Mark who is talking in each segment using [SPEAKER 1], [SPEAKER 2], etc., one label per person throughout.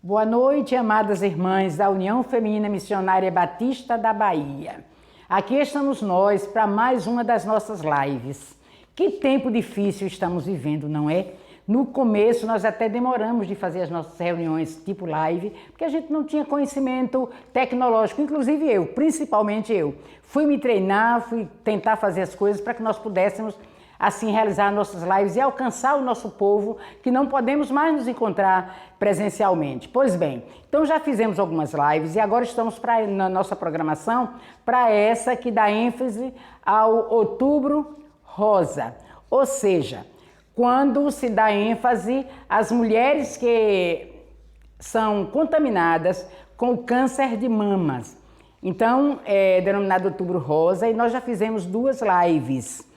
[SPEAKER 1] Boa noite, amadas irmãs da União Feminina Missionária Batista da Bahia. Aqui estamos nós para mais uma das nossas lives. Que tempo difícil estamos vivendo, não é? No começo nós até demoramos de fazer as nossas reuniões tipo live, porque a gente não tinha conhecimento tecnológico, inclusive eu, principalmente eu. Fui me treinar, fui tentar fazer as coisas para que nós pudéssemos assim realizar nossas lives e alcançar o nosso povo, que não podemos mais nos encontrar presencialmente. Pois bem, então já fizemos algumas lives e agora estamos na nossa programação para essa que dá ênfase ao Outubro Rosa, ou seja, quando se dá ênfase às mulheres que são contaminadas com o câncer de mamas. Então, é denominado Outubro Rosa e nós já fizemos 2 lives.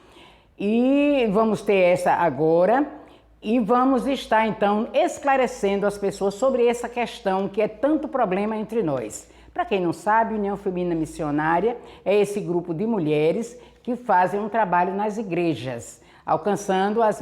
[SPEAKER 1] E vamos ter essa agora e vamos estar então esclarecendo as pessoas sobre essa questão que é tanto problema entre nós. Para quem não sabe, União Feminina Missionária é esse grupo de mulheres que fazem um trabalho nas igrejas, alcançando as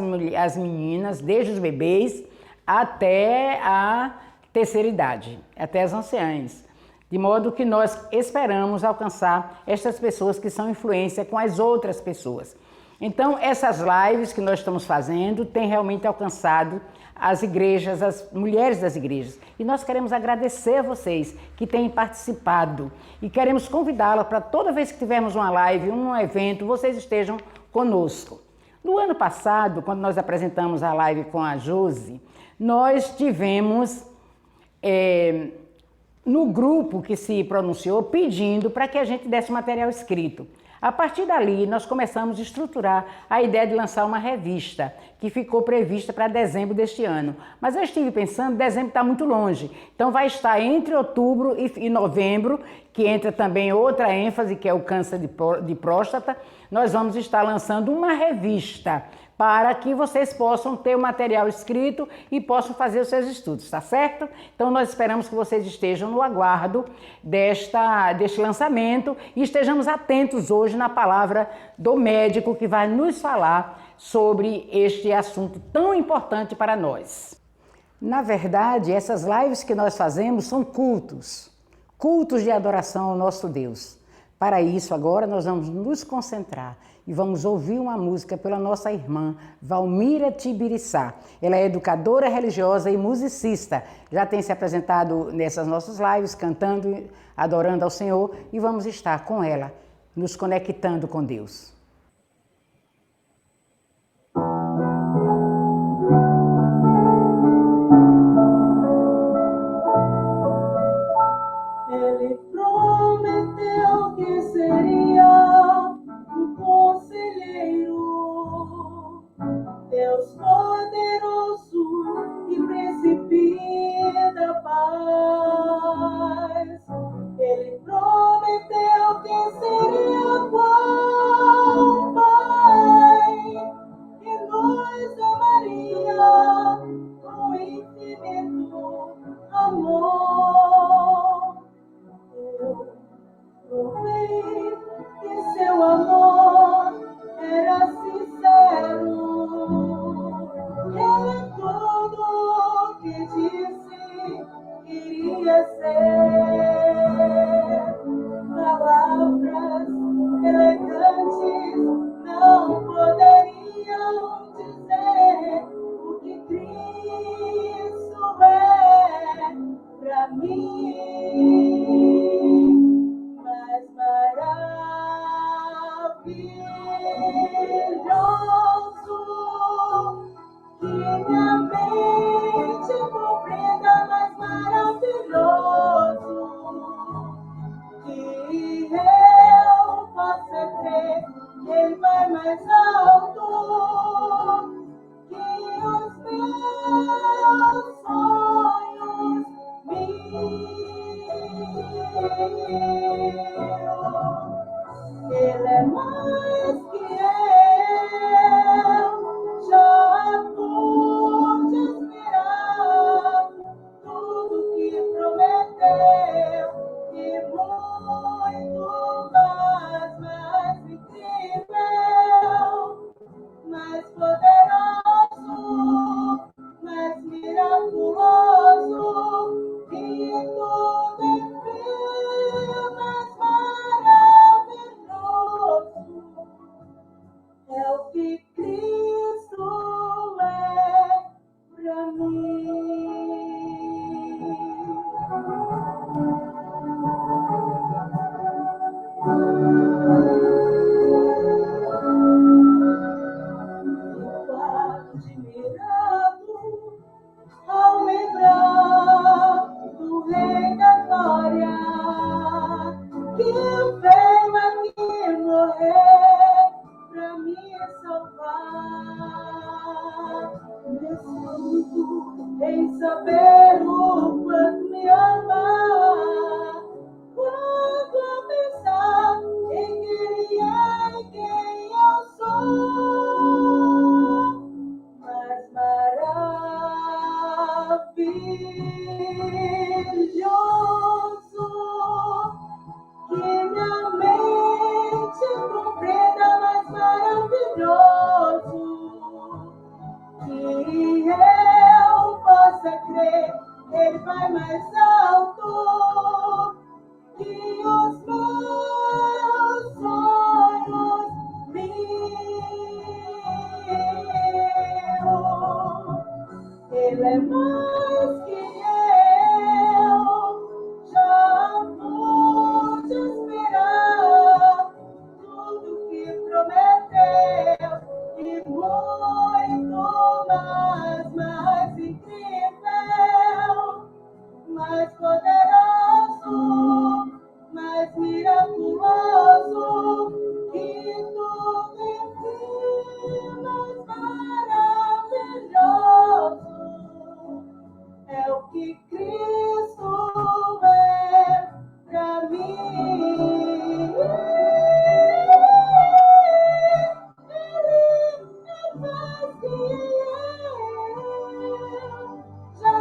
[SPEAKER 1] meninas desde os bebês até a terceira idade, até as anciãs. De modo que nós esperamos alcançar estas pessoas que são influência com as outras pessoas. Então, essas lives que nós estamos fazendo têm realmente alcançado as igrejas, as mulheres das igrejas. E nós queremos agradecer a vocês que têm participado e queremos convidá-la para toda vez que tivermos uma live, um evento, vocês estejam conosco. No ano passado, quando nós apresentamos a live com a Josi, nós tivemos no grupo que se pronunciou pedindo para que a gente desse material escrito. A partir dali, nós começamos a estruturar a ideia de lançar uma revista, que ficou prevista para dezembro deste ano. Mas eu estive pensando, dezembro está muito longe, então vai estar entre outubro e novembro, que entra também outra ênfase, que é o câncer de próstata. Nós vamos estar lançando uma revista para que vocês possam ter o material escrito e possam fazer os seus estudos, tá certo? Então nós esperamos que vocês estejam no aguardo deste lançamento e estejamos atentos hoje na palavra do médico que vai nos falar sobre este assunto tão importante para nós. Na verdade, essas lives que nós fazemos são cultos de adoração ao nosso Deus. Para isso, agora nós vamos nos concentrar e vamos ouvir uma música pela nossa irmã Valmira Tibiriçá. Ela é educadora religiosa e musicista. Já tem se apresentado nessas nossas lives, cantando, adorando ao Senhor, e vamos estar com ela, nos conectando com Deus.
[SPEAKER 2] Ele prometeu que seria um conselheiro, Deus poderoso e príncipe da paz. Ele prometeu que seria qual Pai que nos amaria com infinito amor. Eu provei que seu amor era sincero. Ele é tudo que disse iria ser. Palavras elegantes não poderiam dizer o que Cristo é pra mim. Mais maravilhoso que minha mente compreenda, mais maravilhoso que eu possa crer que Ele vai mais alto que os meus sonhos Ele é mais que eu já pude esperar tudo que prometeu e muito mais incrível, mais poderoso, mais miraculoso saber o quanto me ama. Quando a pensar em quem é e quem eu sou, mas maravilhoso que minha mente compreenda, mais maravilhoso que eu possa crer. Ele vai mais alto que os meus sonhos mil. Ele é mais que eu já pude esperar. Tudo que prometeu e muito mais incrível, mais poderoso, mais miraculoso que tudo enfim, mais maravilhoso é o que Cristo é pra mim. Ele é mais que eu já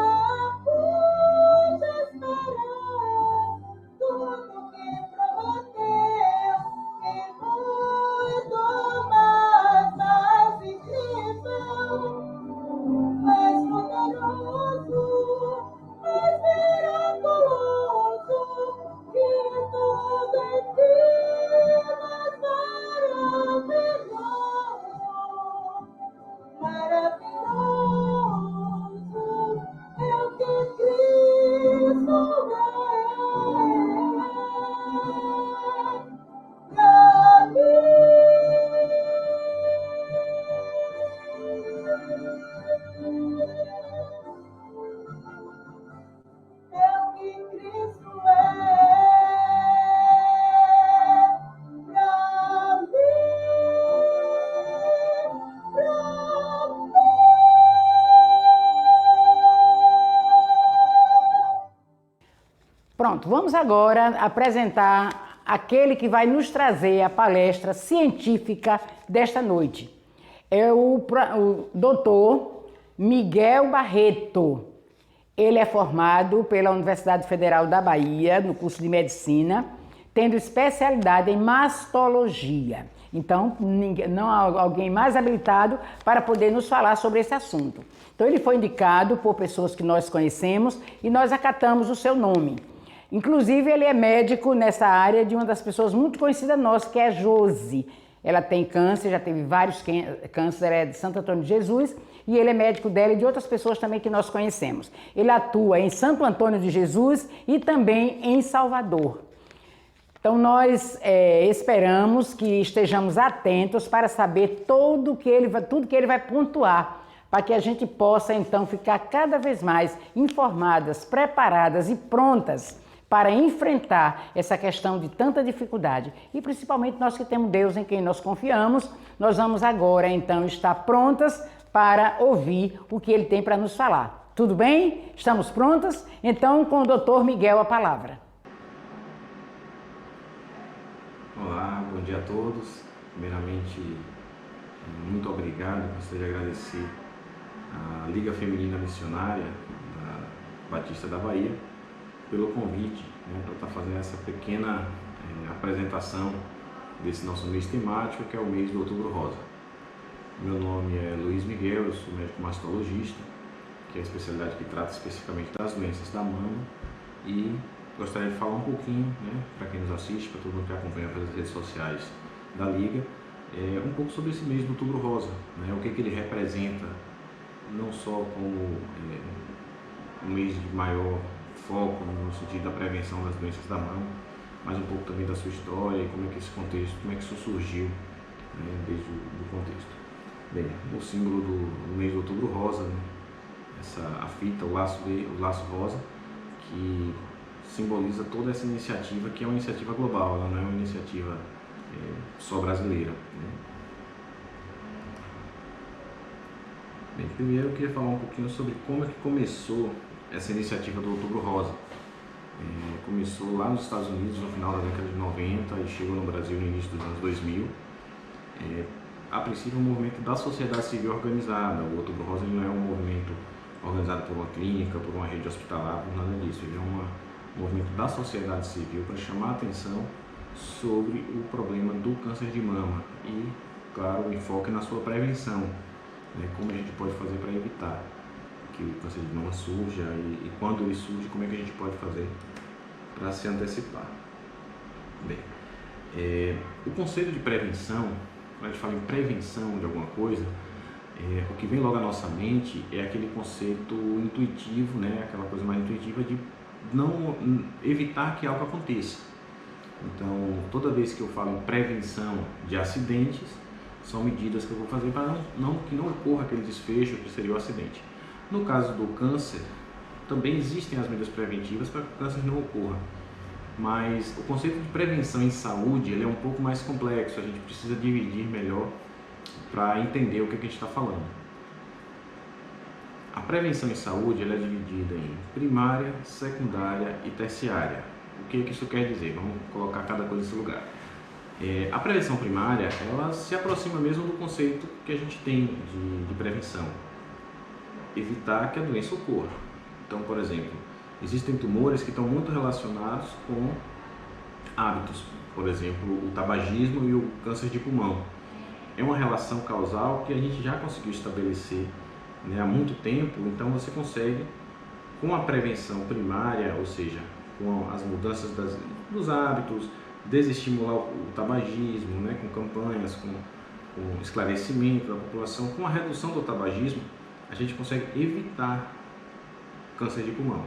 [SPEAKER 2] pude esperar. Tudo que prometeu e muito mais incrível, mais poderoso, mais miraculoso que tudo em ti, mais maravilhoso é o que Cristo é pra mim. É o que Cristo é pra mim, pra mim.
[SPEAKER 1] Pronto, vamos agora apresentar aquele que vai nos trazer a palestra científica desta noite. É o doutor Miguel Barreto. Ele é formado pela Universidade Federal da Bahia, no curso de Medicina, tendo especialidade em mastologia. Então, não há alguém mais habilitado para poder nos falar sobre esse assunto. Então, ele foi indicado por pessoas que nós conhecemos e nós acatamos o seu nome. Inclusive, ele é médico nessa área de uma das pessoas muito conhecidas nossas, que é a Josi. Ela tem câncer, já teve vários cânceres, ela é de Santo Antônio de Jesus, e ele é médico dela e de outras pessoas também que nós conhecemos. Ele atua em Santo Antônio de Jesus e também em Salvador. Então, nós esperamos que estejamos atentos para saber tudo que ele vai pontuar, para que a gente possa, então, ficar cada vez mais informadas, preparadas e prontas para enfrentar essa questão de tanta dificuldade. E principalmente nós que temos Deus em quem nós confiamos, nós vamos agora, então, estar prontas para ouvir o que ele tem para nos falar. Tudo bem? Estamos prontas? Então, com o doutor Miguel a palavra.
[SPEAKER 3] Olá, bom dia a todos. Primeiramente, muito obrigado, gostaria de agradecer à Liga Feminina Missionária da Batista da Bahia pelo convite, para estar fazendo essa pequena apresentação desse nosso mês temático, que é o mês do Outubro Rosa. Meu nome é Luiz Miguel, eu sou médico mastologista, que é a especialidade que trata especificamente das doenças da mama, e gostaria de falar um pouquinho, para quem nos assiste, para todo mundo que acompanha pelas redes sociais da Liga, um pouco sobre esse mês do Outubro Rosa, o que ele representa, não só como um mês de maior foco no sentido da prevenção das doenças da mama, mas um pouco também da sua história e como é que esse contexto, como é que isso surgiu, desde o contexto. Bem, o símbolo do mês do Outubro Rosa, a fita, o laço rosa, que simboliza toda essa iniciativa, que é uma iniciativa global, ela não é uma iniciativa só brasileira. Bem, primeiro eu queria falar um pouquinho sobre como é que começou essa iniciativa do Outubro Rosa. Começou lá nos Estados Unidos no final da década de 90 e chegou no Brasil no início dos anos 2000. A princípio, um movimento da sociedade civil organizada. O Outubro Rosa não é um movimento organizado por uma clínica, por uma rede hospitalar, por nada disso. Ele é um movimento da sociedade civil para chamar a atenção sobre o problema do câncer de mama e, claro, o enfoque na sua prevenção, né? Como a gente pode fazer para evitar que o câncer de mama surja e quando ele surge, como é que a gente pode fazer para se antecipar. Bem, o conceito de prevenção, quando a gente fala em prevenção de alguma coisa, o que vem logo à nossa mente é aquele conceito intuitivo, né? Aquela coisa mais intuitiva de não evitar que algo aconteça. Então, toda vez que eu falo em prevenção de acidentes, são medidas que eu vou fazer para que não ocorra aquele desfecho que seria o acidente. No caso do câncer, também existem as medidas preventivas para que o câncer não ocorra. Mas o conceito de prevenção em saúde ele é um pouco mais complexo, a gente precisa dividir melhor para entender o que a gente está falando. A prevenção em saúde ela é dividida em primária, secundária e terciária. O que isso quer dizer? Vamos colocar cada coisa nesse lugar. A prevenção primária ela se aproxima mesmo do conceito que a gente tem de prevenção. Evitar que a doença ocorra. Então, por exemplo, existem tumores que estão muito relacionados com hábitos, por exemplo, o tabagismo e o câncer de pulmão. É uma relação causal que a gente já conseguiu estabelecer, né, há muito tempo, então você consegue, com a prevenção primária, ou seja, com as mudanças dos hábitos, desestimular o tabagismo, né, com campanhas, com esclarecimento da população, com a redução do tabagismo, a gente consegue evitar câncer de pulmão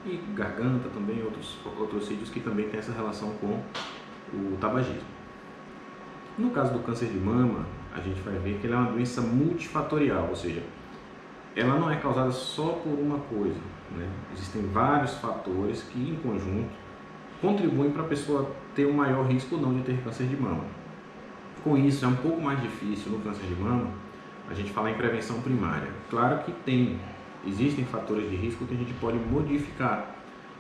[SPEAKER 3] e garganta também, outros sítios que também tem essa relação com o tabagismo. No caso do câncer de mama, a gente vai ver que ele é uma doença multifatorial, ou seja, ela não é causada só por uma coisa, né? Existem vários fatores que em conjunto contribuem para a pessoa ter um maior risco ou não de ter câncer de mama. Com isso, é um pouco mais difícil no câncer de mama a gente falar em prevenção primária. Claro que existem fatores de risco que a gente pode modificar,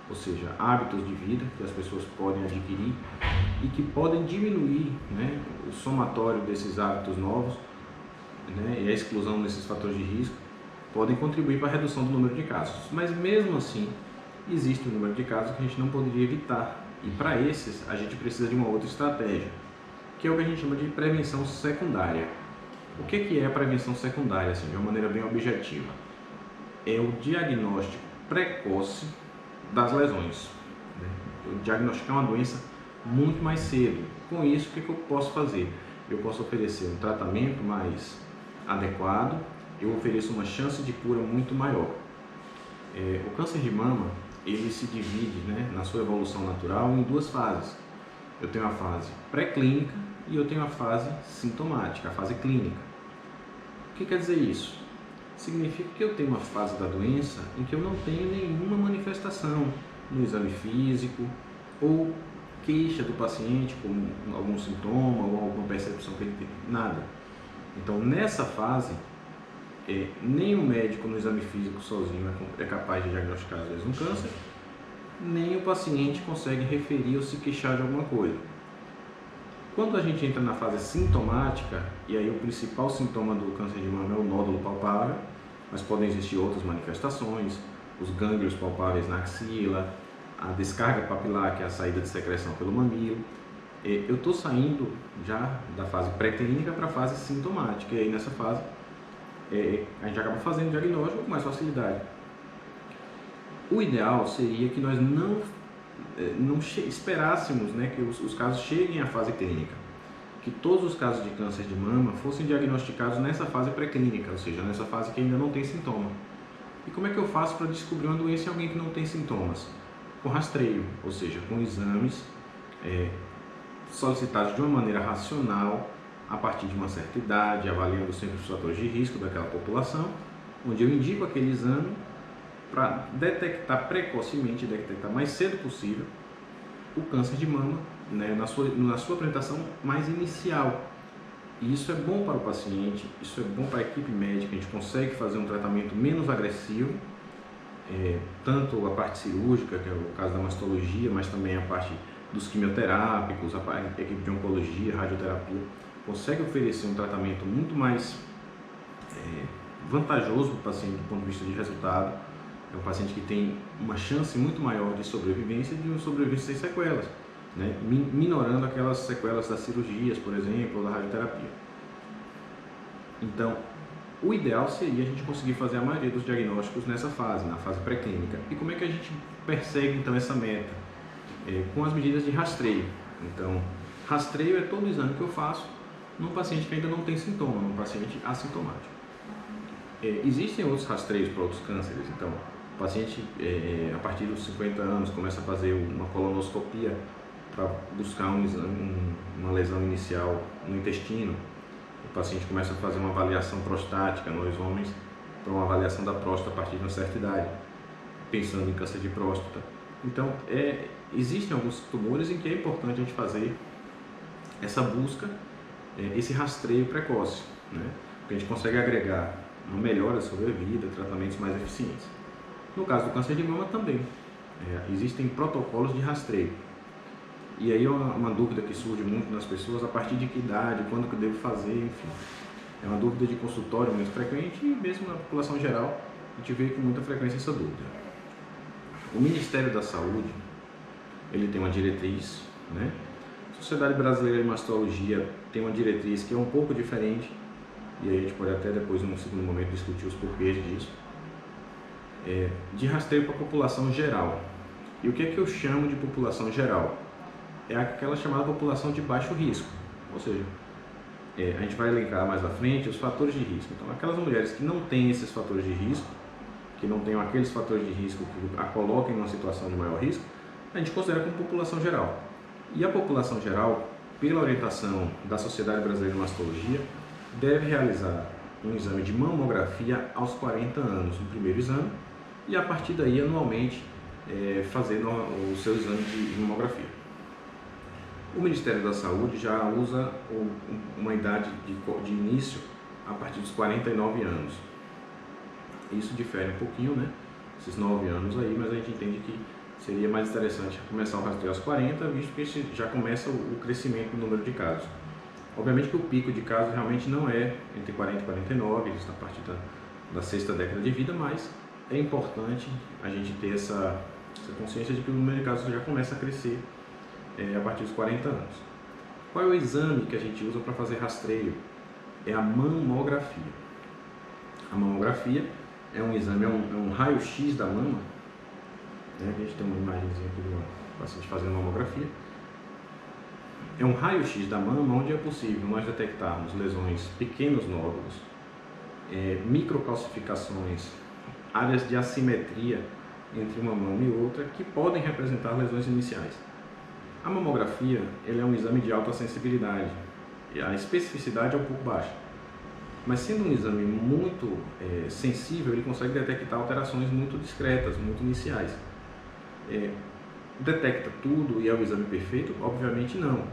[SPEAKER 3] ou seja, hábitos de vida que as pessoas podem adquirir e que podem diminuir, né, o somatório desses hábitos novos, né, e a exclusão desses fatores de risco podem contribuir para a redução do número de casos. Mas mesmo assim, existe um número de casos que a gente não poderia evitar e para esses a gente precisa de uma outra estratégia, que é o que a gente chama de prevenção secundária. O que é a prevenção secundária, assim, de uma maneira bem objetiva? É o diagnóstico precoce das lesões, né? Diagnosticar uma doença muito mais cedo. Com isso, o que eu posso fazer? Eu posso oferecer um tratamento mais adequado, eu ofereço uma chance de cura muito maior. O câncer de mama, ele se divide, né, na sua evolução natural em duas fases. Eu tenho a fase pré-clínica e eu tenho a fase sintomática, a fase clínica. O que quer dizer isso? Significa que eu tenho uma fase da doença em que eu não tenho nenhuma manifestação no exame físico ou queixa do paciente, como algum sintoma ou alguma percepção que ele tem, nada. Então, nessa fase, nem o médico no exame físico sozinho é capaz de diagnosticar às vezes um câncer, nem o paciente consegue referir ou se queixar de alguma coisa. Quando a gente entra na fase sintomática, e aí o principal sintoma do câncer de mama é o nódulo palpável, mas podem existir outras manifestações, os gânglios palpáveis na axila, a descarga papilar, que é a saída de secreção pelo mamilo. Eu estou saindo já da fase pré-clínica para a fase sintomática, e aí nessa fase a gente acaba fazendo diagnóstico com mais facilidade. O ideal seria que nós não esperássemos, né, que os casos cheguem à fase clínica, que todos os casos de câncer de mama fossem diagnosticados nessa fase pré-clínica, ou seja, nessa fase que ainda não tem sintoma. E como é que eu faço para descobrir uma doença em alguém que não tem sintomas? Com rastreio, ou seja, com exames solicitados de uma maneira racional, a partir de uma certa idade, avaliando sempre os fatores de risco daquela população, onde eu indico aquele exame para detectar precocemente, detectar mais cedo possível o câncer de mama, né, na sua apresentação mais inicial. E isso é bom para o paciente, isso é bom para a equipe médica, a gente consegue fazer um tratamento menos agressivo, tanto a parte cirúrgica, que é o caso da mastologia, mas também a parte dos quimioterápicos, a equipe de oncologia, radioterapia, consegue oferecer um tratamento muito mais vantajoso para o paciente do ponto de vista de resultado. É um paciente que tem uma chance muito maior de sobrevivência e de uma sobrevivência sem sequelas, né? Minorando aquelas sequelas das cirurgias, por exemplo, ou da radioterapia. Então, o ideal seria a gente conseguir fazer a maioria dos diagnósticos nessa fase, na fase pré-clínica. E como é que a gente persegue então essa meta? Com as medidas de rastreio. Então, rastreio é todo o exame que eu faço num paciente que ainda não tem sintoma, num paciente assintomático. Existem outros rastreios para outros cânceres. Então, o paciente, a partir dos 50 anos, começa a fazer uma colonoscopia para buscar uma lesão inicial no intestino. O paciente começa a fazer uma avaliação prostática, nós homens, para uma avaliação da próstata a partir de uma certa idade, pensando em câncer de próstata. Então, existem alguns tumores em que é importante a gente fazer essa busca, esse rastreio precoce, né? Porque a gente consegue agregar uma melhora sobre a vida, tratamentos mais eficientes. No caso do câncer de mama também, existem protocolos de rastreio. E aí é uma dúvida que surge muito nas pessoas, a partir de que idade, quando que eu devo fazer, enfim. É uma dúvida de consultório muito frequente e mesmo na população geral a gente vê com muita frequência essa dúvida. O Ministério da Saúde, ele tem uma diretriz, né? A Sociedade Brasileira de Mastologia tem uma diretriz que é um pouco diferente, e aí a gente pode até depois, num segundo momento, discutir os porquês disso, de rastreio para a população geral. E o que é que eu chamo de população geral? É aquela chamada população de baixo risco, ou seja, a gente vai elencar mais à frente os fatores de risco. Então, aquelas mulheres que não têm esses fatores de risco, que não tenham aqueles fatores de risco que a coloquem numa situação de maior risco, a gente considera como população geral. E a população geral, pela orientação da Sociedade Brasileira de Mastologia, deve realizar um exame de mamografia aos 40 anos, no primeiro exame, e a partir daí, anualmente, fazer o seu exame de mamografia. O Ministério da Saúde já usa uma idade de início a partir dos 49 anos. Isso difere um pouquinho, né? Esses 9 anos aí, mas a gente entende que seria mais interessante começar o rastreio aos 40, visto que já começa o crescimento do número de casos. Obviamente que o pico de casos realmente não é entre 40 e 49, isso na partir da sexta década de vida, mas é importante a gente ter essa consciência de que o número de casos já começa a crescer a partir dos 40 anos. Qual é o exame que a gente usa para fazer rastreio? É a mamografia. A mamografia é um exame, é um raio-x da mama, né? A gente tem uma imagenzinha aqui de uma paciente fazendo mamografia. É um raio-x da mama onde é possível nós detectarmos lesões, pequenos nódulos, microcalcificações, áreas de assimetria entre uma mama e outra que podem representar lesões iniciais. A mamografia ele é um exame de alta sensibilidade e a especificidade é um pouco baixa, mas sendo um exame muito sensível, ele consegue detectar alterações muito discretas, muito iniciais. Detecta tudo e é o exame perfeito? Obviamente não.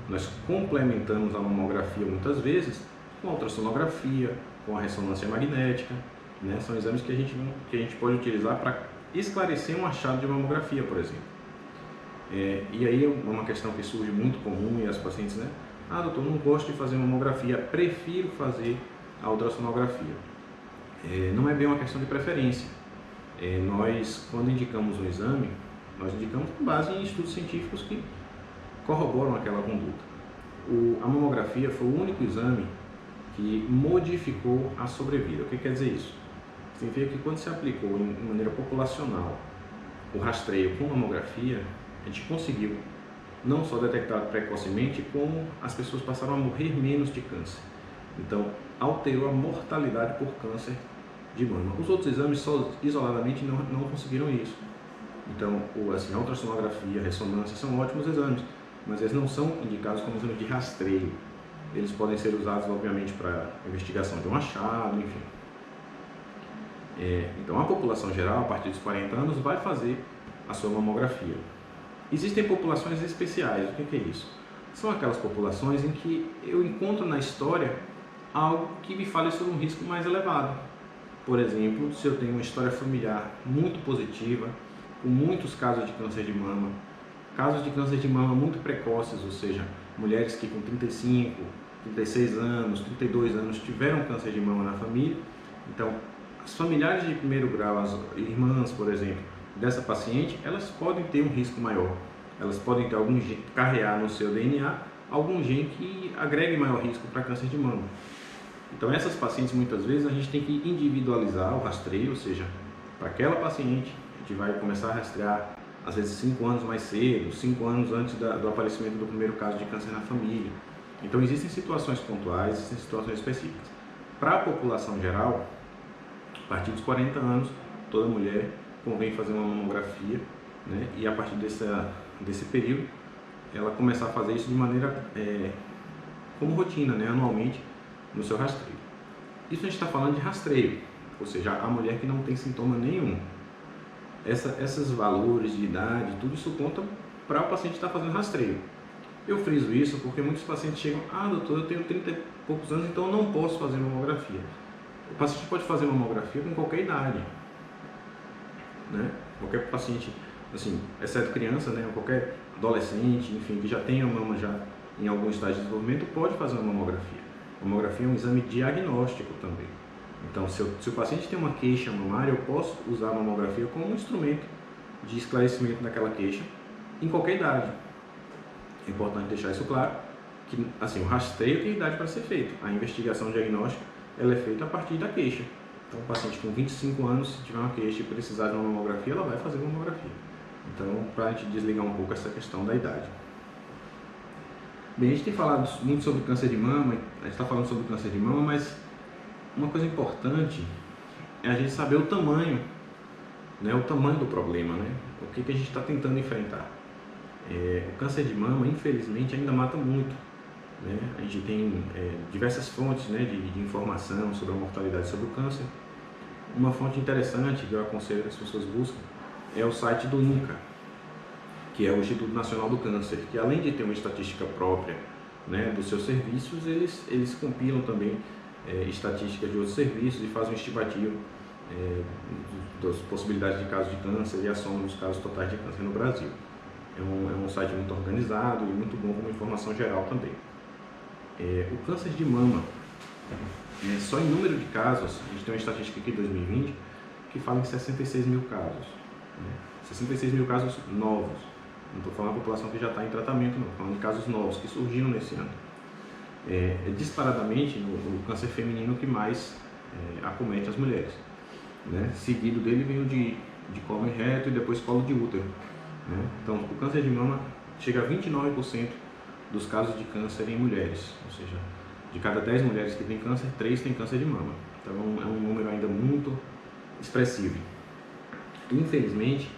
[SPEAKER 3] Nós complementamos a mamografia muitas vezes com a ultrassonografia, com a ressonância magnética, né? São exames que a gente pode utilizar para esclarecer um achado de mamografia, por exemplo. E aí é uma questão que surge muito comum e as pacientes, né? Ah, doutor, não gosto de fazer mamografia, prefiro fazer a ultrassonografia. Não é bem uma questão de preferência. Nós, quando indicamos um exame, nós indicamos com base em estudos científicos que corroboram aquela conduta. A mamografia foi o único exame que modificou a sobrevida. O que quer dizer isso? Significa que quando se aplicou de maneira populacional o rastreio com mamografia, a gente conseguiu não só detectar precocemente, como as pessoas passaram a morrer menos de câncer. Então, alterou a mortalidade por câncer de mama. Os outros exames só isoladamente não conseguiram isso. Então, a ultrassonografia, a ressonância são ótimos exames, mas eles não são indicados como exames de rastreio. Eles podem ser usados, obviamente, para investigação de um achado, enfim. Então, a população geral, a partir dos 40 anos, vai fazer a sua mamografia. Existem populações especiais. O que é isso? são aquelas populações em que eu encontro na história algo que me fale sobre um risco mais elevado. Por exemplo, se eu tenho uma história familiar muito positiva, com muitos casos de câncer de mama, casos de câncer de mama muito precoces, ou seja, mulheres que com 35, 36 anos, 32 anos tiveram câncer de mama na família. Então, as familiares de primeiro grau, as irmãs, por exemplo, dessa paciente, elas podem ter um risco maior. Elas podem ter algum gene, carrear no seu DNA algum gene que agregue maior risco para câncer de mama. Então, essas pacientes, muitas vezes, a gente tem que individualizar o rastreio, ou seja, para aquela paciente, a gente vai começar a rastrear, às vezes, 5 anos mais cedo, 5 anos antes do aparecimento do primeiro caso de câncer na família. Então, existem situações pontuais, existem situações específicas. Para a população geral, a partir dos 40 anos, toda mulher convém fazer uma mamografia, né? E a partir desse período, ela começar a fazer isso de maneira como rotina, né? Anualmente, no seu rastreio. Isso a gente está falando de rastreio, ou seja, a mulher que não tem sintoma nenhum. Esses valores de idade, tudo isso conta para o paciente estar fazendo rastreio. Eu friso isso porque muitos pacientes chegam, doutor, eu tenho 30 e poucos anos, então eu não posso fazer mamografia. O paciente pode fazer mamografia com qualquer idade, né? Qualquer paciente, assim, exceto criança, né? Qualquer adolescente, enfim, que já tenha mama já em algum estágio de desenvolvimento, pode fazer uma mamografia. A mamografia é um exame diagnóstico também. Então, se o paciente tem uma queixa mamária, eu posso usar a mamografia como um instrumento de esclarecimento daquela queixa em qualquer idade. É importante deixar isso claro, que assim, o rastreio tem idade para ser feito. A investigação diagnóstica ela é feita a partir da queixa. Então, o paciente com 25 anos, se tiver uma queixa e precisar de uma mamografia, ela vai fazer uma mamografia. Então, para a gente desligar um pouco essa questão da idade. Bem, a gente tem falado muito sobre câncer de mama, a gente está falando sobre câncer de mama, mas uma coisa importante é a gente saber o tamanho, né, o tamanho do problema, né? O que a gente está tentando enfrentar. O câncer de mama, infelizmente, ainda mata muito, né? A gente tem diversas fontes, né, de informação sobre a mortalidade sobre o câncer. Uma fonte interessante que eu aconselho que as pessoas busquem é o site do INCA, que é o Instituto Nacional do Câncer, que além de ter uma estatística própria, né, dos seus serviços, eles compilam também estatísticas de outros serviços e fazem um estimativo das possibilidades de casos de câncer e a soma dos casos totais de câncer no Brasil. É um site muito organizado e muito bom como informação geral também. O câncer de mama, só em número de casos, a gente tem uma estatística aqui de 2020 que fala em 66 mil casos. 66 mil casos novos. Não estou falando da população que já está em tratamento, não. Estou falando de casos novos que surgiram nesse ano. É disparadamente o câncer feminino que mais acomete as mulheres, né? Seguido dele vem o de colo reto e depois colo de útero, né? Então, o câncer de mama chega a 29% dos casos de câncer em mulheres, ou seja, de cada 10 mulheres que têm câncer, 3 têm câncer de mama. Então, é um número ainda muito expressivo. Infelizmente,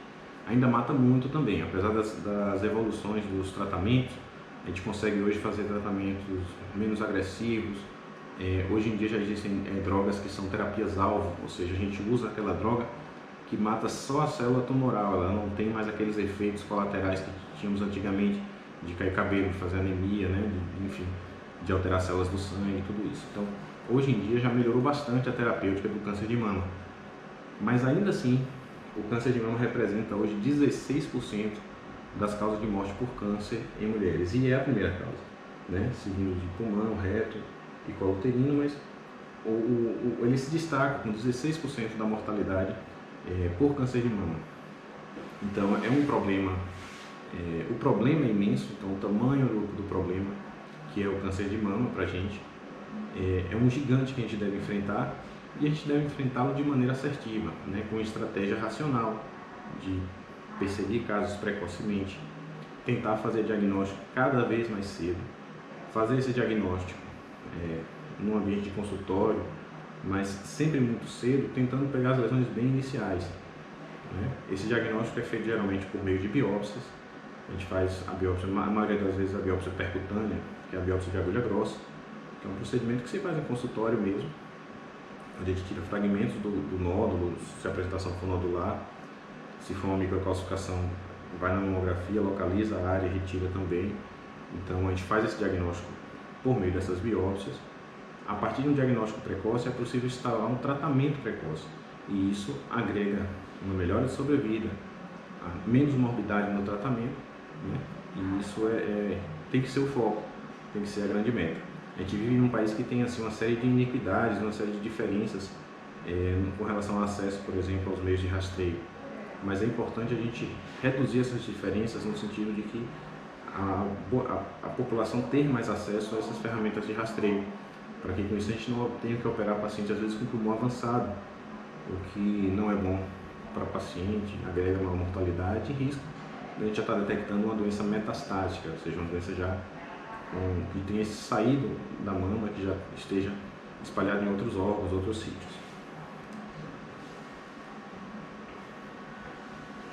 [SPEAKER 3] ainda mata muito também, apesar das evoluções dos tratamentos. A gente consegue hoje fazer tratamentos menos agressivos. Hoje em dia já existem drogas que são terapias-alvo, ou seja, a gente usa aquela droga que mata só a célula tumoral, ela não tem mais aqueles efeitos colaterais que tínhamos antigamente, de cair cabelo, de fazer anemia, né? Enfim, de alterar células do sangue e tudo isso. Então, hoje em dia já melhorou bastante a terapêutica do câncer de mama. Mas ainda assim, o câncer de mama representa hoje 16% das causas de morte por câncer em mulheres, e é a primeira causa, né? Seguindo de pulmão, reto e colo uterino, mas ele se destaca com 16% da mortalidade por câncer de mama. Então é um problema, o problema é imenso, então o tamanho do problema, que é o câncer de mama para a gente, é um gigante que a gente deve enfrentar, e a gente deve enfrentá-lo de maneira assertiva, né? Com estratégia racional, de perseguir casos precocemente, tentar fazer diagnóstico cada vez mais cedo, fazer esse diagnóstico num ambiente de consultório, mas sempre muito cedo, tentando pegar as lesões bem iniciais, né? Esse diagnóstico é feito geralmente por meio de biópsias. A gente faz a biópsia, a maioria das vezes a biópsia percutânea, que é a biópsia de agulha grossa, que é um procedimento que se faz em consultório mesmo, onde a gente tira fragmentos do nódulo, se a apresentação for nodular. Se for uma microcalcificação, vai na mamografia, localiza a área e retira também. Então a gente faz esse diagnóstico por meio dessas biópsias. A partir de um diagnóstico precoce é possível instalar um tratamento precoce e isso agrega uma melhora de sobrevida, menos morbidade no tratamento, né? E isso tem que ser o foco, tem que ser a grande meta. A gente vive num país que tem assim, uma série de iniquidades, uma série de diferenças com relação ao acesso, por exemplo, aos meios de rastreio. Mas é importante a gente reduzir essas diferenças no sentido de que a população ter mais acesso a essas ferramentas de rastreio, para que com isso a gente não tenha que operar pacientes às vezes com pulmão avançado, o que não é bom para o paciente, agrega uma mortalidade e risco. A gente já está detectando uma doença metastática, ou seja, uma doença já que tenha saído da mama, que já esteja espalhada em outros órgãos, outros sítios.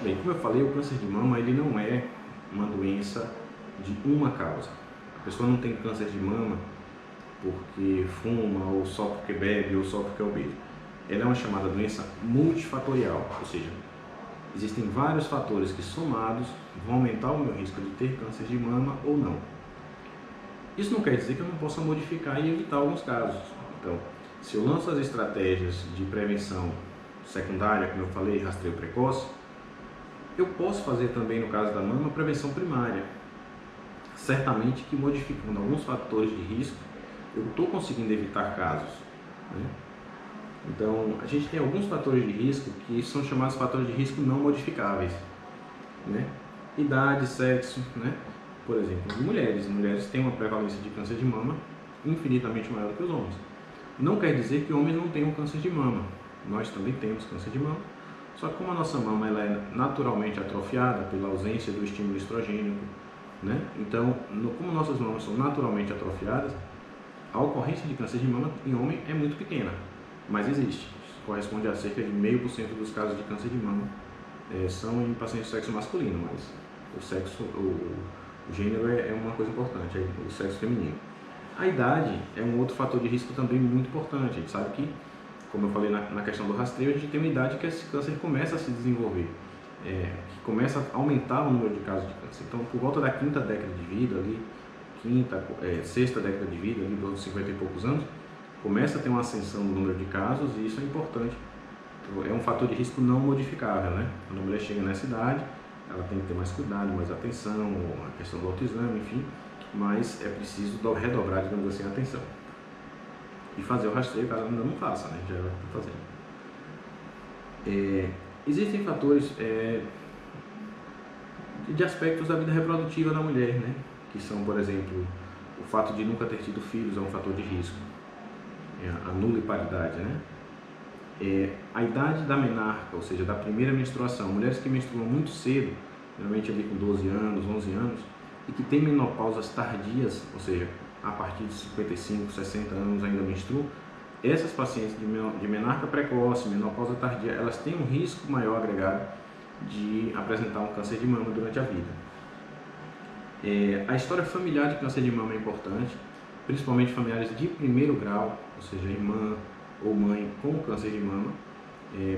[SPEAKER 3] Bem, como eu falei, o câncer de mama ele não é uma doença de uma causa. A pessoa não tem câncer de mama porque fuma, ou só porque bebe, ou só porque é obeso. Ela é uma chamada doença multifatorial, ou seja, existem vários fatores que somados vão aumentar o meu risco de ter câncer de mama ou não. Isso não quer dizer que eu não possa modificar e evitar alguns casos. Então, se eu lanço as estratégias de prevenção secundária, como eu falei, rastreio precoce, eu posso fazer também, no caso da mama, prevenção primária. Certamente que modificando alguns fatores de risco, eu estou conseguindo evitar casos, né? Então, a gente tem alguns fatores de risco que são chamados fatores de risco não modificáveis, né? Idade, sexo, né? Por exemplo, mulheres têm uma prevalência de câncer de mama infinitamente maior do que os homens. Não quer dizer que homens não tenham câncer de mama. Nós também temos câncer de mama. Só que como a nossa mama ela é naturalmente atrofiada pela ausência do estímulo estrogênico, né? Então, como nossas mamas são naturalmente atrofiadas, a ocorrência de câncer de mama em homem é muito pequena, mas existe. Isso corresponde a cerca de 0,5% dos casos de câncer de mama são em pacientes de sexo masculino, mas o gênero é uma coisa importante, o sexo feminino. A idade é um outro fator de risco também muito importante. A gente sabe que, como eu falei na questão do rastreio, a gente tem uma idade que esse câncer começa a se desenvolver, que começa a aumentar o número de casos de câncer. Então, por volta da quinta década de vida, sexta década de vida, ali dos 50 e poucos anos, começa a ter uma ascensão no número de casos e isso é importante. É um fator de risco não modificável, né? Quando a mulher chega nessa idade, ela tem que ter mais cuidado, mais atenção, a questão do autoexame, enfim, mas é preciso redobrar, digamos assim, a atenção. E fazer o rastreio, caso ainda não faça, né? Já está fazendo. Existem fatores de aspectos da vida reprodutiva da mulher, né? Que são, por exemplo, o fato de nunca ter tido filhos é um fator de risco, a nuliparidade, né? A idade da menarca, ou seja, da primeira menstruação, mulheres que menstruam muito cedo, geralmente ali com 12 anos, 11 anos, e que têm menopausas tardias, ou seja, a partir de 55, 60 anos ainda menstruam, essas pacientes de menarca precoce, menopausa tardia, elas têm um risco maior agregado de apresentar um câncer de mama durante a vida. A história familiar de câncer de mama é importante, principalmente familiares de primeiro grau, ou seja, irmã ou mãe com câncer de mama,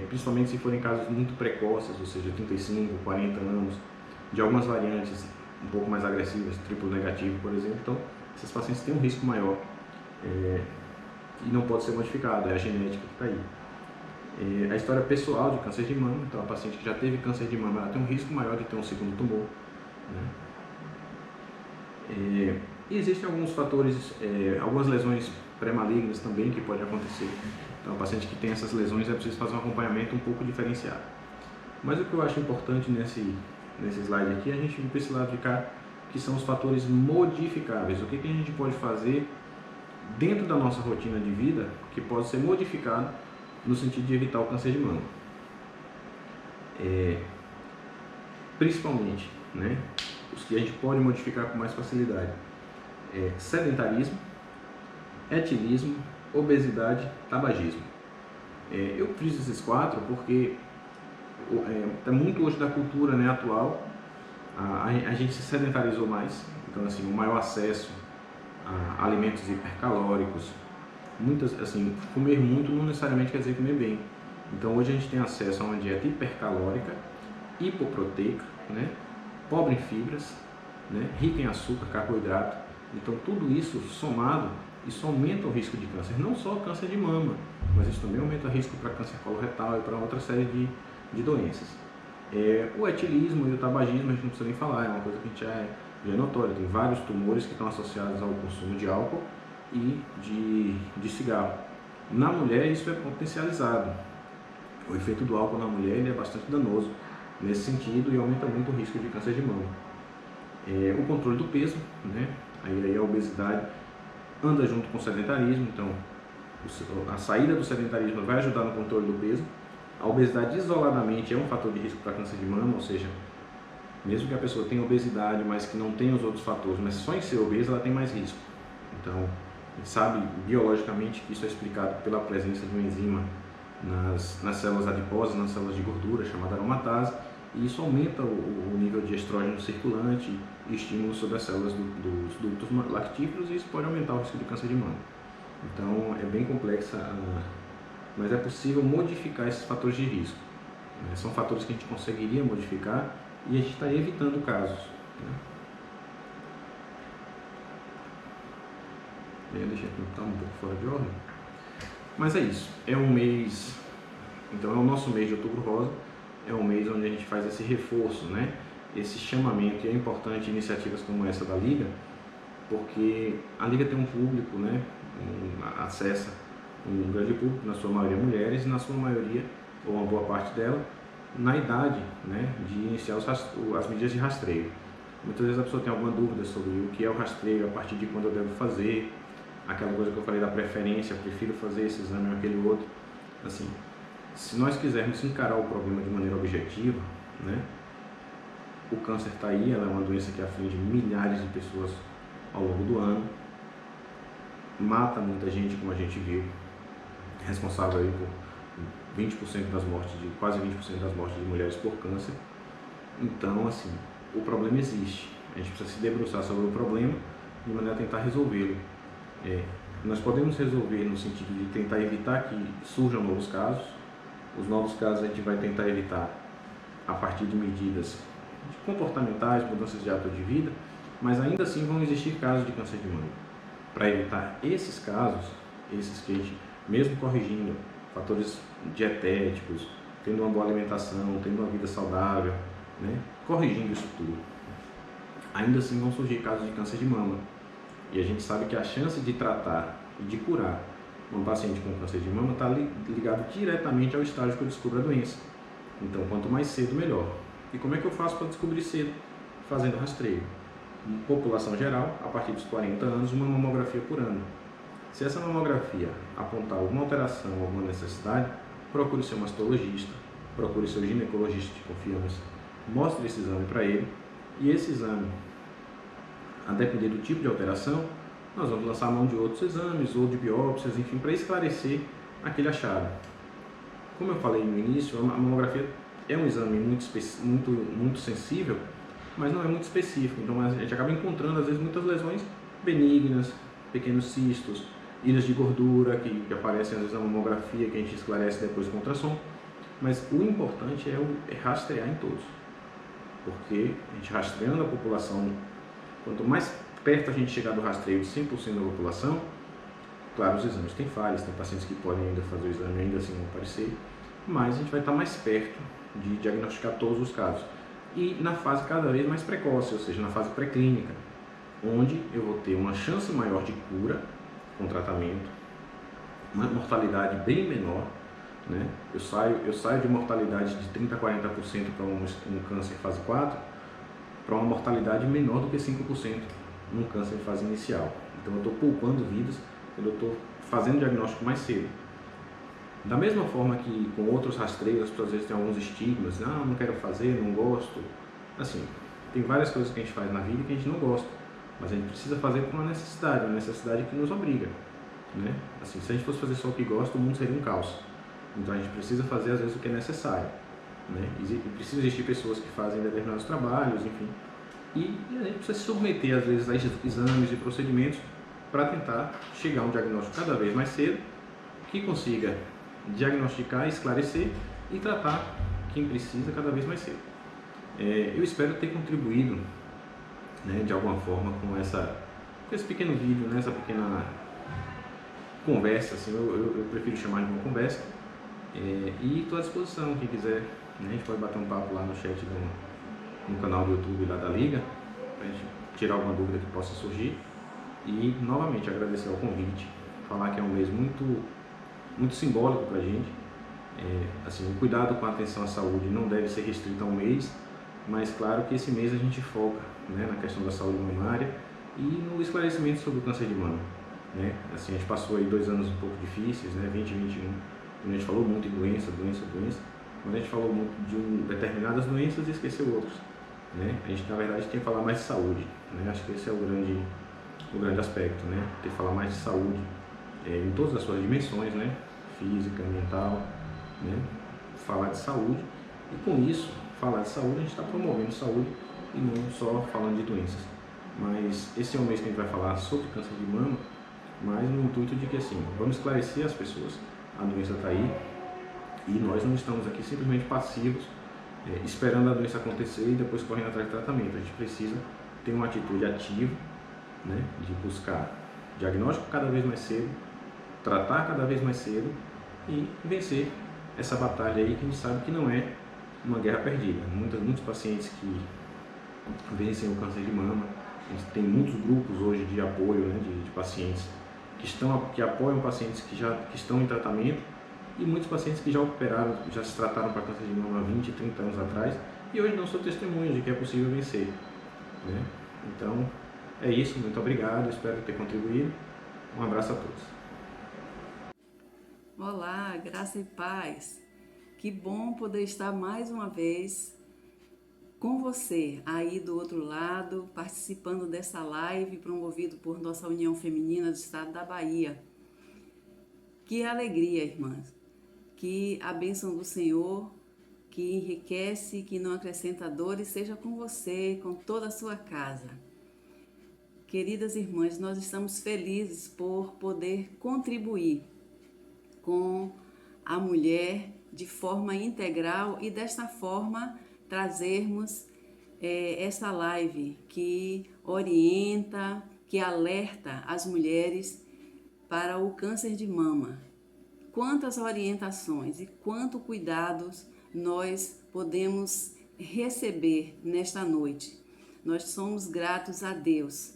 [SPEAKER 3] principalmente se forem casos muito precoces, ou seja, 35, 40 anos, de algumas variantes um pouco mais agressivas, triplo negativo, por exemplo. Então, esses pacientes têm um risco maior e não pode ser modificado, é a genética que está aí. A história pessoal de câncer de mama, então a paciente que já teve câncer de mama, ela tem um risco maior de ter um segundo tumor, né? E existem alguns fatores, algumas lesões pré-malignas também que podem acontecer. Então, o paciente que tem essas lesões é preciso fazer um acompanhamento um pouco diferenciado. Mas o que eu acho importante nesse slide aqui é a gente vir para esse lado de cá, que são os fatores modificáveis. O que a gente pode fazer dentro da nossa rotina de vida que pode ser modificado no sentido de evitar o câncer de mama. Principalmente, né, os que a gente pode modificar com mais facilidade. Sedentarismo, etilismo, obesidade, tabagismo. Eu friso esses quatro porque é muito hoje da cultura, né, atual. A gente se sedentarizou mais, então assim, o maior acesso a alimentos hipercalóricos, comer muito não necessariamente quer dizer comer bem. Então hoje a gente tem acesso a uma dieta hipercalórica, hipoproteica, né, pobre em fibras, né? Rica em açúcar, carboidrato. Então tudo isso somado, isso aumenta o risco de câncer, não só câncer de mama, mas isso também aumenta o risco para câncer coloretal e para outra série de doenças. O etilismo e o tabagismo a gente não precisa nem falar, é uma coisa que a gente já é notória. Tem vários tumores que estão associados ao consumo de álcool e de cigarro. Na mulher isso é potencializado. O efeito do álcool na mulher ele é bastante danoso nesse sentido e aumenta muito o risco de câncer de mama. O controle do peso, né? Aí a obesidade anda junto com o sedentarismo, então a saída do sedentarismo vai ajudar no controle do peso. A obesidade isoladamente é um fator de risco para câncer de mama, ou seja, mesmo que a pessoa tenha obesidade, mas que não tenha os outros fatores, mas só em ser obesa ela tem mais risco. Então, a gente sabe biologicamente que isso é explicado pela presença de uma enzima nas células adiposas, nas células de gordura, chamada aromatase, e isso aumenta o nível de estrógeno circulante e estímulo sobre as células dos ductos lactíferos, e isso pode aumentar o risco de câncer de mama. Então, é bem complexa, mas é possível modificar esses fatores de risco. São fatores que a gente conseguiria modificar e a gente está evitando casos. Deixa eu estar um pouco fora de ordem. Mas é isso. É um mês. Então, é o nosso mês de Outubro Rosa. É um mês onde a gente faz esse reforço, né? Esse chamamento. E é importante iniciativas como essa da Liga, porque a Liga tem um público, né? Acessa um grande público, na sua maioria mulheres, e na sua maioria, ou uma boa parte dela, na idade, né, de iniciar as medidas de rastreio. Muitas vezes a pessoa tem alguma dúvida sobre o que é o rastreio, a partir de quando eu devo fazer, aquela coisa que eu falei da preferência, eu prefiro fazer esse exame ou aquele outro. Assim, se nós quisermos encarar o problema de maneira objetiva, né, o câncer está aí, ela é uma doença que aflige milhares de pessoas ao longo do ano, mata muita gente, como a gente viu, responsável aí por 20% das mortes, quase 20% das mortes de mulheres por câncer. Então, assim, o problema existe. A gente precisa se debruçar sobre o problema de maneira a tentar resolvê-lo. Nós podemos resolver no sentido de tentar evitar que surjam novos casos. Os novos casos a gente vai tentar evitar a partir de medidas comportamentais, mudanças de hábito de vida, mas ainda assim vão existir casos de câncer de mama. Para evitar esses casos, esses que a gente, mesmo corrigindo fatores dietéticos, tendo uma boa alimentação, tendo uma vida saudável, né, corrigindo isso tudo, ainda assim vão surgir casos de câncer de mama. E a gente sabe que a chance de tratar e de curar um paciente com câncer de mama está ligado diretamente ao estágio que eu descubro a doença. Então, quanto mais cedo, melhor. E como é que eu faço para descobrir cedo? Fazendo rastreio. População geral, a partir dos 40 anos, uma mamografia por ano. Se essa mamografia apontar alguma alteração, alguma necessidade, procure seu mastologista, procure seu ginecologista de confiança, mostre esse exame para ele, e esse exame, a depender do tipo de alteração, nós vamos lançar a mão de outros exames ou de biópsias, enfim, para esclarecer aquele achado. Como eu falei no início, a mamografia é um exame muito sensível, mas não é muito específico, então a gente acaba encontrando às vezes muitas lesões benignas, pequenos cistos, ilhas de gordura que aparecem às vezes na mamografia, que a gente esclarece depois com ultrassom, mas o importante é rastrear em todos, porque a gente rastreando a população, quanto mais perto a gente chegar do rastreio de 100% da população, claro, os exames têm falhas, tem pacientes que podem ainda fazer o exame e ainda assim não aparecer, mas a gente vai estar mais perto de diagnosticar todos os casos. E na fase cada vez mais precoce, ou seja, na fase pré-clínica, onde eu vou ter uma chance maior de cura com tratamento, uma mortalidade bem menor, né? Eu saio de mortalidade de 30% a 40% para um câncer em fase 4, para uma mortalidade menor do que 5% num câncer em fase inicial. Então eu estou poupando vidas, eu estou fazendo diagnóstico mais cedo. Da mesma forma que com outros rastreios, as pessoas às vezes têm alguns estigmas, não quero fazer, não gosto. Assim, tem várias coisas que a gente faz na vida que a gente não gosta, mas a gente precisa fazer por uma necessidade que nos obriga, né? Assim, se a gente fosse fazer só o que gosta, o mundo seria um caos. Então a gente precisa fazer às vezes o que é necessário, né? E precisa existir pessoas que fazem determinados trabalhos, enfim. E a gente precisa se submeter às vezes a exames e procedimentos para tentar chegar a um diagnóstico cada vez mais cedo, que consiga diagnosticar, esclarecer e tratar quem precisa cada vez mais cedo. Eu espero ter contribuído né, de alguma forma com esse pequeno vídeo, né, essa pequena conversa, assim, eu prefiro chamar de uma conversa. E estou à disposição, quem quiser, né, a gente pode bater um papo lá no chat no canal do YouTube lá da Liga, para a gente tirar alguma dúvida que possa surgir. E novamente agradecer ao convite, falar que é um mês muito, muito simbólico para a gente. Assim, o cuidado com a atenção à saúde não deve ser restrito a um mês, mas claro que esse mês a gente foca, né, na questão da saúde mamária e no esclarecimento sobre o câncer de mama. Né? Assim, a gente passou aí 2 anos um pouco difíceis, né, 20 e 21, quando a gente falou muito em doença, quando a gente falou muito de determinadas doenças e esqueceu outras. Né? A gente, na verdade, tem que falar mais de saúde. Né? Acho que esse é o grande aspecto, né? Tem que falar mais de saúde em todas as suas dimensões, né? Física, mental, né? Falar de saúde, e com isso, falar de saúde, a gente está promovendo saúde e não só falando de doenças. Mas esse é um mês que a gente vai falar sobre câncer de mama, mas no intuito de que, assim, vamos esclarecer as pessoas, a doença está aí e nós não estamos aqui simplesmente passivos, esperando a doença acontecer e depois correndo atrás de tratamento. A gente precisa ter uma atitude ativa, né, de buscar diagnóstico cada vez mais cedo, tratar cada vez mais cedo e vencer essa batalha aí que a gente sabe que não é uma guerra perdida. Muitos pacientes que vencem o câncer de mama, a gente tem muitos grupos hoje de apoio, né, de pacientes que apoiam pacientes que estão em tratamento e muitos pacientes que já operaram, já se trataram para câncer de mama há 20, 30 anos atrás e hoje não são testemunhas de que é possível vencer. Né? Então, é isso, muito obrigado, espero ter contribuído. Um abraço a todos.
[SPEAKER 4] Olá, graça e paz. Que bom poder estar mais uma vez com você aí do outro lado, participando dessa live promovido por nossa União Feminina do Estado da Bahia. Que alegria, irmãs. Que a bênção do Senhor, que enriquece, que não acrescenta dores, seja com você, com toda a sua casa. Queridas irmãs, nós estamos felizes por poder contribuir com a mulher de forma integral e desta forma trazermos essa live que orienta, que alerta as mulheres para o câncer de mama. Quantas orientações e quanto cuidados nós podemos receber nesta noite. Nós somos gratos a Deus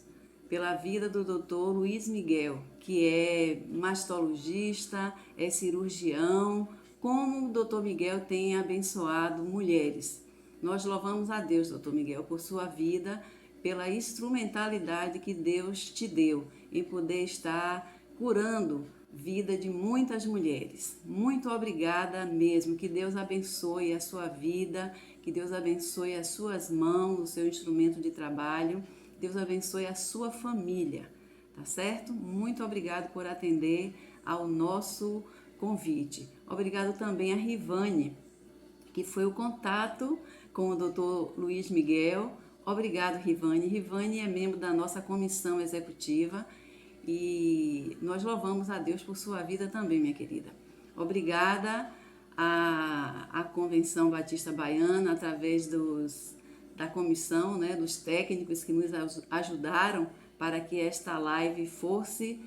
[SPEAKER 4] pela vida do Dr. Luiz Miguel, que é mastologista, é cirurgião, como o Dr. Miguel tem abençoado mulheres. Nós louvamos a Deus, Dr. Miguel, por sua vida, pela instrumentalidade que Deus te deu em poder estar curando vida de muitas mulheres. Muito obrigada mesmo, que Deus abençoe a sua vida, que Deus abençoe as suas mãos, o seu instrumento de trabalho, Deus abençoe a sua família, tá certo? Muito obrigado por atender ao nosso convite. Obrigado também a Rivane, que foi o contato com o Dr. Luiz Miguel. Obrigado, Rivane. Rivane é membro da nossa comissão executiva e nós louvamos a Deus por sua vida também, minha querida. Obrigada à Convenção Batista Baiana, através da comissão, né, dos técnicos que nos ajudaram para que esta live fosse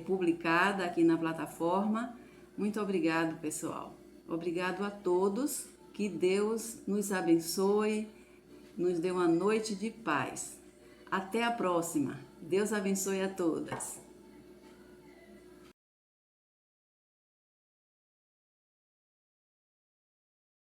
[SPEAKER 4] publicada aqui na plataforma. Muito obrigado, pessoal. Obrigado a todos. Que Deus nos abençoe, nos dê uma noite de paz. Até a próxima. Deus abençoe a todas.